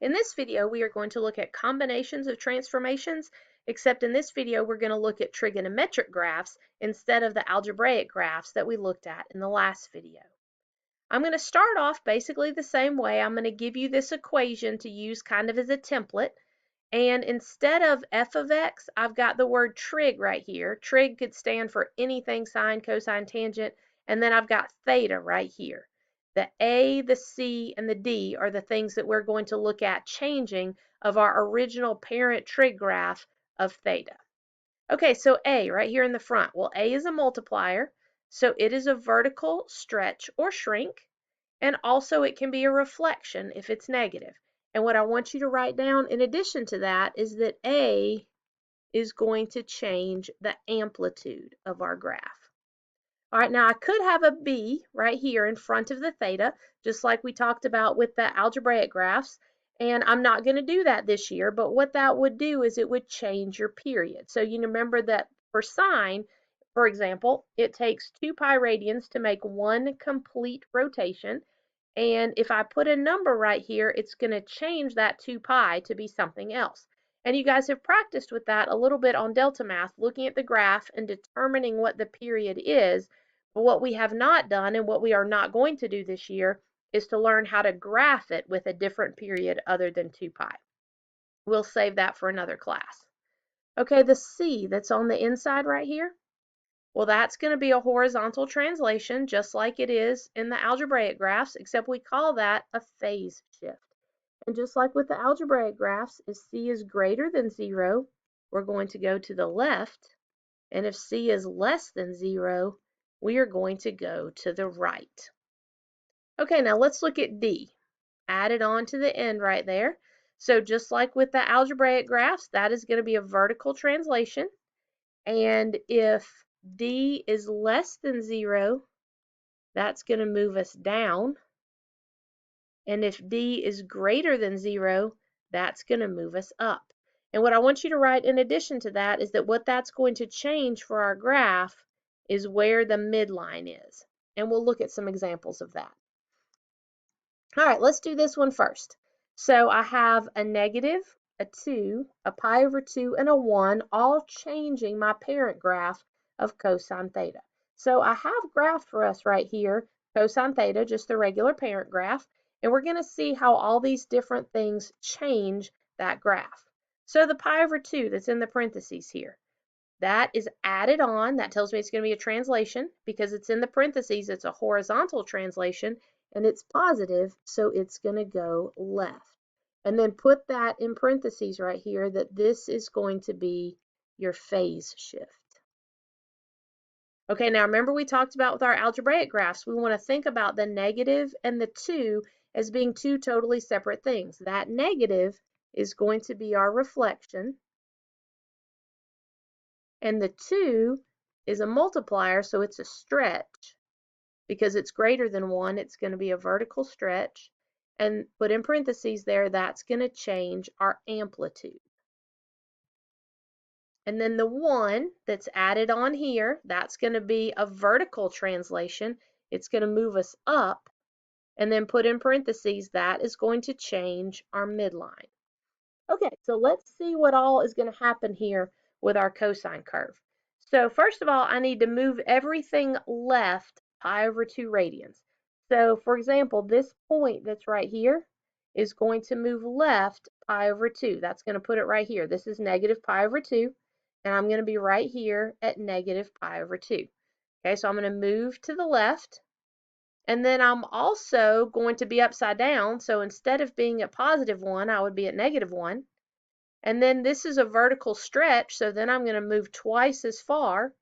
In this video, we are going to look at combinations of transformations, except in this video, we're going to look at trigonometric graphs instead of the algebraic graphs that we looked at in the last video. I'm going to start off basically the same way. I'm going to give you this equation to use kind of as a template. And instead of f of x, I've got the word trig right here. Trig could stand for anything sine, cosine, tangent. And then I've got theta right here. The A, the C, and the D are the things that we're going to look at changing of our original parent trig graph of theta. Okay, so A right here in the front. Well, A is a multiplier, so it is a vertical stretch or shrink, and also it can be a reflection if it's negative. And what I want you to write down in addition to that is that A is going to change the amplitude of our graph. All right, now I could have a B right here in front of the theta, just like we talked about with the algebraic graphs. And I'm not going to do that this year, but what that would do is it would change your period. So you remember that for sine, for example, it takes 2 pi radians to make one complete rotation. And if I put a number right here, it's going to change that 2 pi to be something else. And you guys have practiced with that a little bit on delta math, looking at the graph and determining what the period is. But what we have not done and what we are not going to do this year is to learn how to graph it with a different period other than 2 pi. We'll save that for another class. Okay, the C that's on the inside right here, well, that's going to be a horizontal translation, just like it is in the algebraic graphs, except we call that a phase shift. And just like with the algebraic graphs, if C is greater than 0, we're going to go to the left. And if C is less than 0, we are going to go to the right. Okay, now let's look at D. Added on to the end right there. So just like with the algebraic graphs, that is going to be a vertical translation. And if D is less than 0, that's going to move us down. And if D is greater than 0, that's going to move us up. And what I want you to write in addition to that is that what that's going to change for our graph is where the midline is. And we'll look at some examples of that. All right, let's do this one first. So I have a negative, a 2, a pi over 2, and a 1, all changing my parent graph of cosine theta. So I have graphed for us right here, cosine theta, just the regular parent graph, and we're going to see how all these different things change that graph. So the pi over 2 that's in the parentheses here, that is added on. That tells me it's going to be a translation. Because it's in the parentheses, it's a horizontal translation, and it's positive, so it's going to go left. And then put that in parentheses right here that this is going to be your phase shift. Okay, now remember we talked about with our algebraic graphs, we want to think about the negative and the 2 as being two totally separate things. That negative is going to be our reflection, and the 2 is a multiplier, so it's a stretch. Because it's greater than 1, it's going to be a vertical stretch. And put in parentheses there, that's going to change our amplitude. And then the 1 that's added on here, that's going to be a vertical translation. It's going to move us up. And then put in parentheses, that is going to change our midline. Okay, so let's see what all is going to happen here with our cosine curve. So first of all, I need to move everything left pi over 2 radians. So for example, this point that's right here is going to move left pi over 2. That's going to put it right here. This is negative pi over 2, and I'm going to be right here at negative pi over 2. Okay, so I'm going to move to the left, and then I'm also going to be upside down. So instead of being at positive 1, I would be at negative 1. And then this is a vertical stretch, so then I'm going to move twice as far.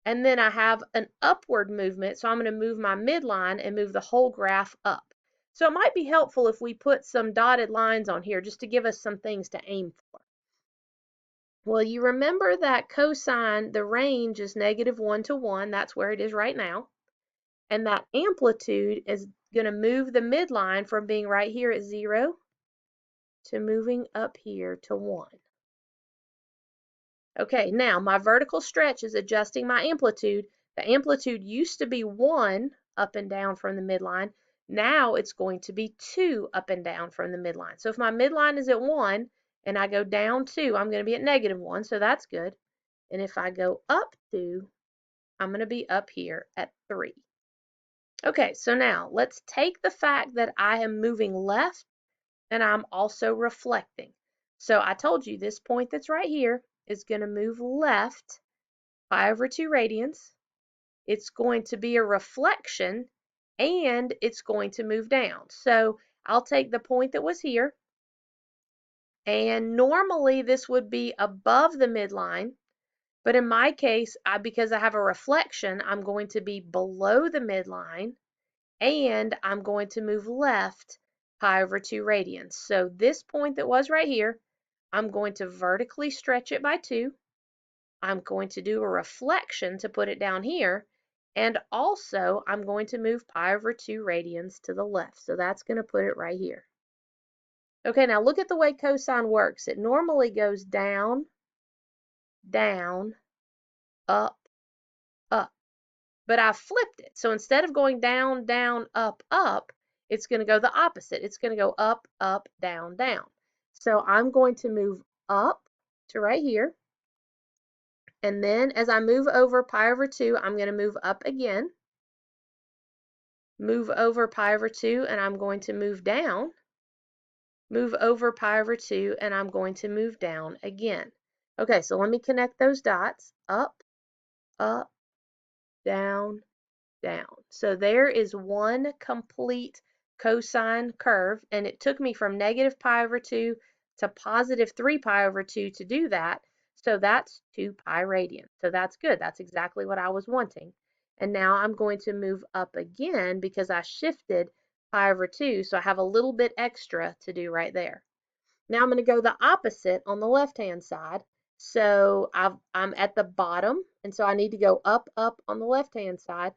And then I have an upward movement, so I'm going to move my midline and move the whole graph up. So it might be helpful if we put some dotted lines on here just to give us some things to aim for. Well, you remember that cosine, the range is negative 1 to 1. That's where it is right now. And that amplitude is going to move the midline from being right here at 0 to moving up here to 1. Okay, now my vertical stretch is adjusting my amplitude. The amplitude used to be 1 up and down from the midline. Now it's going to be 2 up and down from the midline. So if my midline is at 1 and I go down 2, I'm going to be at -1, so that's good. And if I go up 2, I'm going to be up here at 3. Okay, so now let's take the fact that I am moving left and I'm also reflecting. So I told you this point that's right here is going to move left pi/2 radians. It's going to be a reflection and it's going to move down. So I'll take the point that was here, and normally this would be above the midline, but in my case, because I have a reflection, I'm going to be below the midline and I'm going to move left pi/2 radians. So this point that was right here, I'm going to vertically stretch it by 2. I'm going to do a reflection to put it down here, and also I'm going to move pi/2 radians to the left. So that's going to put it right here. Okay, now look at the way cosine works. It normally goes down, down, up, up. But I flipped it. So instead of going down, down, up, it's going to go the opposite. It's going to go up, up, down, down. So I'm going to move up to right here. And then as I move over pi/2, I'm going to move up again. Move over pi/2, and I'm going to move down. Move over pi/2, and I'm going to move down again. Okay, so let me connect those dots. Up, up, down, down. So there is one complete cosine curve, and it took me from -pi/2 to +3 pi/2 to do that. So that's 2 pi radians. So that's good. That's exactly what I was wanting. And now I'm going to move up again because I shifted pi/2, so I have a little bit extra to do right there. Now I'm going to go the opposite on the left-hand side. So I'm at the bottom, and so I need to go up, up on the left-hand side.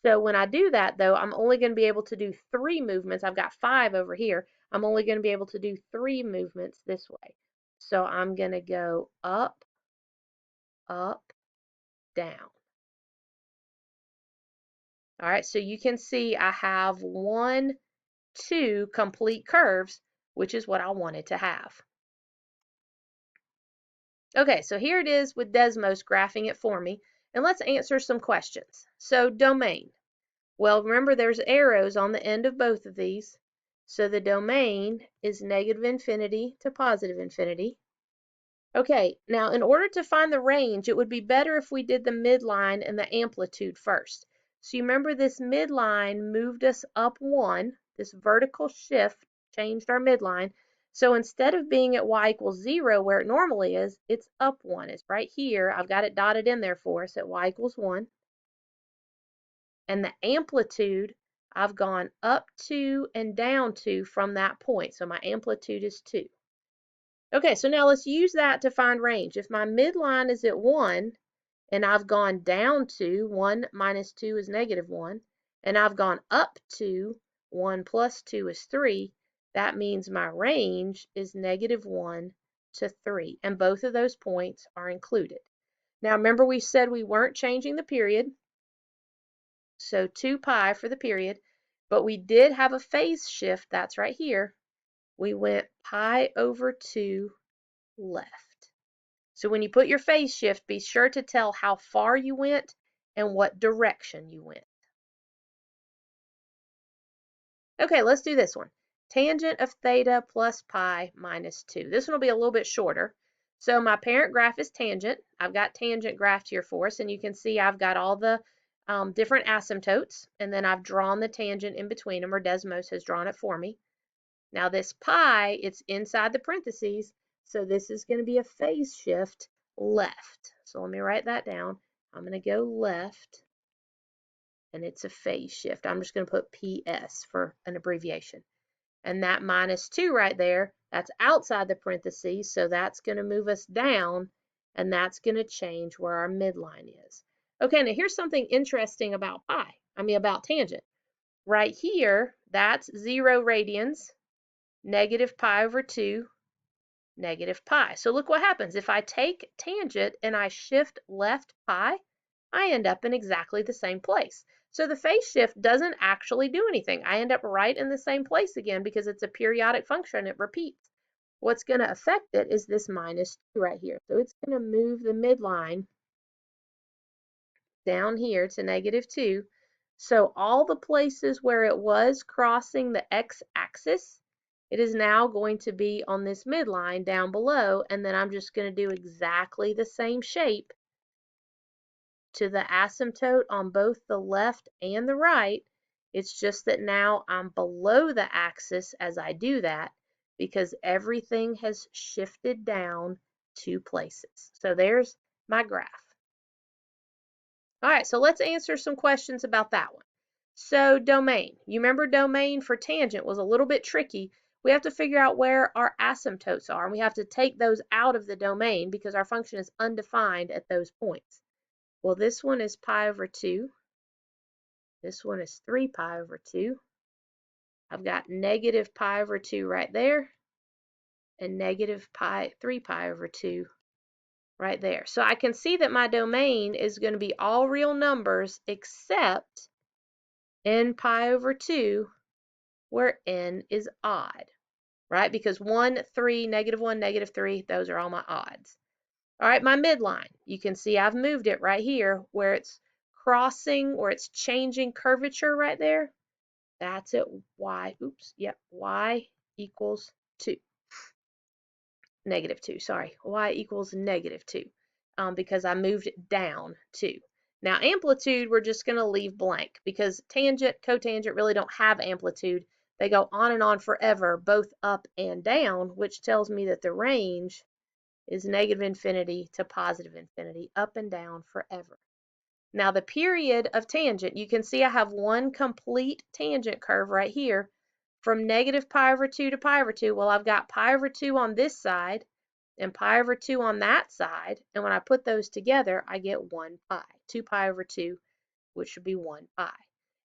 So when I do that, though, I'm only going to be able to do 3 movements. I've got 5 over here. I'm only going to be able to do 3 movements this way. So I'm going to go up, up, down. All right, so you can see I have 1, 2 complete curves, which is what I wanted to have. Okay, so here it is with Desmos graphing it for me, and let's answer some questions. So domain. Well, remember there's arrows on the end of both of these. So the domain is -infinity to +infinity. Okay, now in order to find the range, it would be better if we did the midline and the amplitude first. So you remember this midline moved us up 1. This vertical shift changed our midline. So instead of being at y=0 where it normally is, it's up 1. It's right here. I've got it dotted in there for us at y=1. And the amplitude, I've gone up 2 and down 2 from that point. So my amplitude is 2. Okay, so now let's use that to find range. If my midline is at 1 and I've gone down 2, 1 minus 2 is -1, and I've gone up 2, 1 plus 2 is 3, that means my range is -1 to 3, and both of those points are included. Now remember we said we weren't changing the period, so 2 pi for the period, but we did have a phase shift, that's right here. We went pi/2 left. So when you put your phase shift, be sure to tell how far you went and what direction you went. Okay, let's do this one. Tangent of theta plus pi minus 2. This one will be a little bit shorter. So my parent graph is tangent. I've got tangent graphed here for us, and you can see I've got all the different asymptotes, and then I've drawn the tangent in between them, or Desmos has drawn it for me. Now this pi, it's inside the parentheses, so this is going to be a phase shift left. So let me write that down. I'm going to go left, and it's a phase shift. I'm just going to put PS for an abbreviation. And that -2 right there, that's outside the parentheses, so that's going to move us down, and that's going to change where our midline is. Okay, now here's something interesting about about tangent. Right here, that's 0 radians, -pi/2, -pi. So look what happens. If I take tangent and I shift left pi, I end up in exactly the same place. So the phase shift doesn't actually do anything. I end up right in the same place again because it's a periodic function. It repeats. What's going to affect it is this minus 2 right here. So it's going to move the midline down here to -2. So all the places where it was crossing the x-axis, it is now going to be on this midline down below, and then I'm just going to do exactly the same shape to the asymptote on both the left and the right. It's just that now I'm below the axis as I do that because everything has shifted down 2 places. So there's my graph. All right, so let's answer some questions about that one. So domain, you remember domain for tangent was a little bit tricky. We have to figure out where our asymptotes are, and we have to take those out of the domain because our function is undefined at those points. Well, this one is pi over 2. This one is 3 pi over 2. I've got negative pi over 2 right there and negative 3 pi over 2 right there. So I can see that my domain is going to be all real numbers except n pi over 2 where n is odd, right? Because 1, 3, -1, -3, those are all my odds. All right, my midline. You can see I've moved it right here where it's crossing or it's changing curvature right there. That's at y, oops, yep, y equals 2. -2, sorry. Y equals -2 because I moved it down 2. Now amplitude, we're just going to leave blank because tangent, cotangent really don't have amplitude. They go on and on forever, both up and down, which tells me that the range is -infinity to +infinity, up and down forever. Now the period of tangent, you can see I have one complete tangent curve right here from negative pi over 2 to pi over 2. Well, I've got pi over 2 on this side and pi over 2 on that side. And when I put those together, I get 1 pi, 2 pi over 2, which would be 1 pi.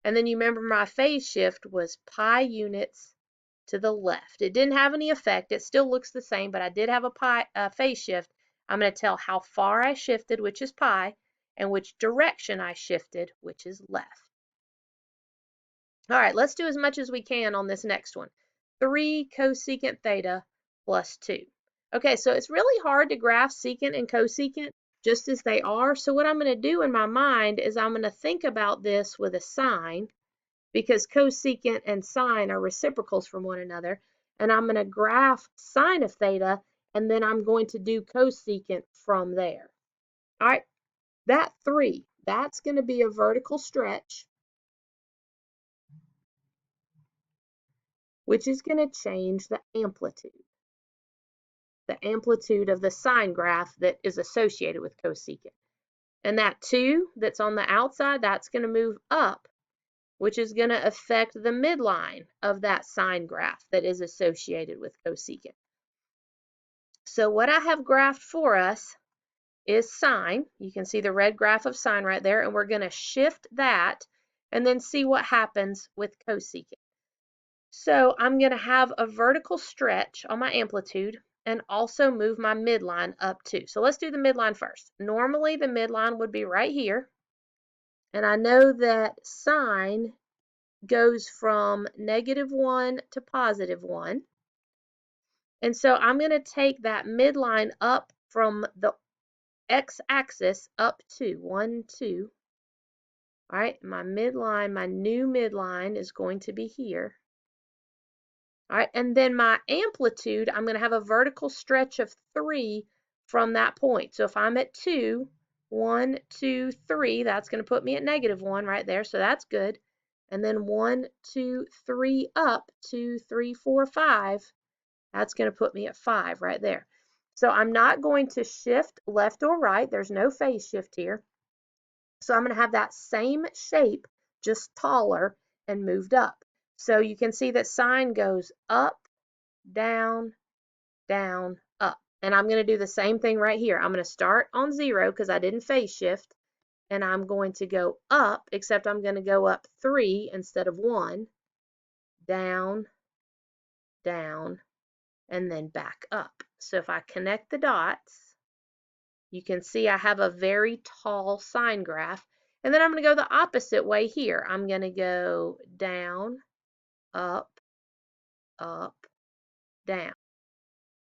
And then you remember my phase shift was pi units to the left. It didn't have any effect. It still looks the same, but I did have a phase shift. I'm going to tell how far I shifted, which is pi, and which direction I shifted, which is left. All right, let's do as much as we can on this next one. 3 cosecant theta plus 2. Okay, so it's really hard to graph secant and cosecant just as they are. So what I'm going to do in my mind is I'm going to think about this with a sign because cosecant and sine are reciprocals from one another. And I'm going to graph sine of theta, and then I'm going to do cosecant from there. All right, that 3, that's going to be a vertical stretch, which is going to change the amplitude of the sine graph that is associated with cosecant. And that 2 that's on the outside, that's going to move up, which is going to affect the midline of that sine graph that is associated with cosecant. So what I have graphed for us is sine. You can see the red graph of sine right there, and we're going to shift that and then see what happens with cosecant. So I'm going to have a vertical stretch on my amplitude and also move my midline up too. So let's do the midline first. Normally the midline would be right here. And I know that sine goes from -1 to +1. And so I'm going to take that midline up from the x-axis up to 1, 2. All right, my midline, my new midline is going to be here. All right, and then my amplitude, I'm going to have a vertical stretch of 3 from that point. So if I'm at 2, 1, 2, 3, that's going to put me at -1 right there. So that's good. And then 1, 2, 3 up, 2, 3, 4, 5. That's going to put me at 5 right there. So I'm not going to shift left or right. There's no phase shift here. So I'm going to have that same shape, just taller and moved up. So you can see that sine goes up, down, down, up. And I'm going to do the same thing right here. I'm going to start on 0 because I didn't phase shift. And I'm going to go up, except I'm going to go up 3 instead of 1, down, down, and then back up. So if I connect the dots, You can see I have a very tall sine graph. And then I'm going to go the opposite way here. I'm going to go down, up, up, down.